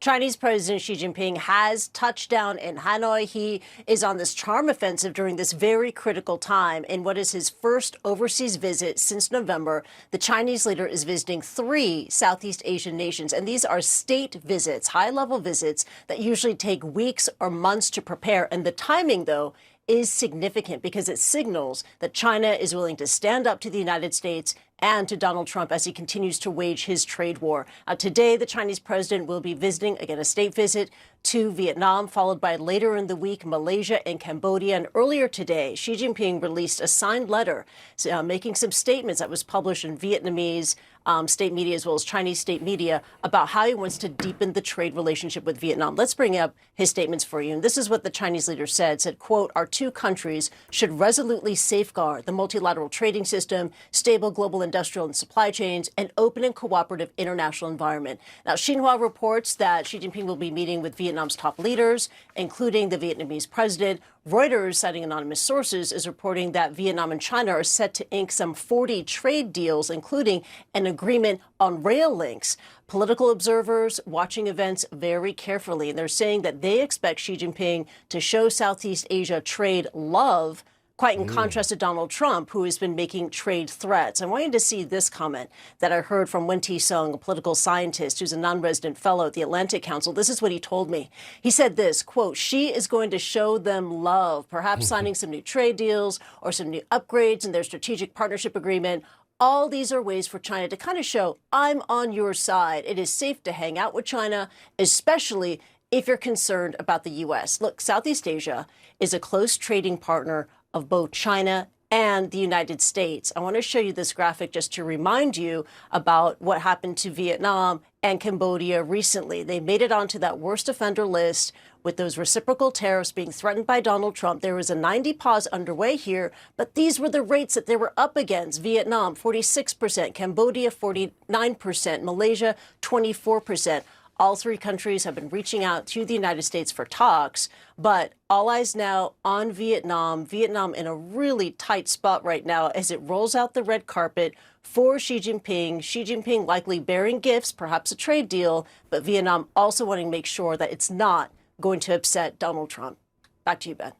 Chinese President Xi Jinping has touched down in Hanoi. He is on this charm offensive during this very critical time. In what is his first overseas visit since November, the Chinese leader is visiting 3 Southeast Asian nations. And these are state visits, high-level visits that usually take weeks or months to prepare. And the timing, though, is significant because it signals that China is willing to stand up to the United States and to Donald Trump as he continues to wage his trade war. Today, the Chinese president will be visiting, again, a state visit to Vietnam, followed by later in the week, Malaysia and Cambodia. And earlier today, Xi Jinping released a signed letter making some statements that was published in Vietnamese state media as well as Chinese state media about how he wants to deepen the trade relationship with Vietnam. Let's bring up his statements for you. And this is what the Chinese leader said, quote, "Our two countries should resolutely safeguard the multilateral trading system, stable global industrial and supply chains, and open and cooperative international environment." Now, Xinhua reports that Xi Jinping will be meeting with Vietnam's top leaders, including the Vietnamese president. Reuters, citing anonymous sources, is reporting that Vietnam and China are set to ink some 40 trade deals, including an agreement on rail links. Political observers watching events very carefully, and they're saying that they expect Xi Jinping to show Southeast Asia trade love, quite in contrast to Donald Trump, who has been making trade threats. I want you to see this comment that I heard from Wen-T Sung, a political scientist who's a non-resident fellow at the Atlantic Council. This is what he told me. He said this, quote, "Xi is going to show them love, perhaps signing some new trade deals or some new upgrades in their strategic partnership agreement. All these are ways for China to kind of show, I'm on your side. It is safe to hang out with China, especially if you're concerned about the U.S. Look, Southeast Asia is a close trading partner of both China and the United States. I want to show you this graphic just to remind you about what happened to Vietnam and Cambodia recently. They made it onto that worst offender list with those reciprocal tariffs being threatened by Donald Trump. There was a 90 pause underway here, but these were the rates that they were up against. Vietnam, 46%, Cambodia, 49%, Malaysia, 24%. All 3 countries have been reaching out to the United States for talks, but all eyes now on Vietnam. Vietnam in a really tight spot right now as it rolls out the red carpet for Xi Jinping. Xi Jinping likely bearing gifts, perhaps a trade deal, but Vietnam also wanting to make sure that it's not going to upset Donald Trump. Back to you, Ben.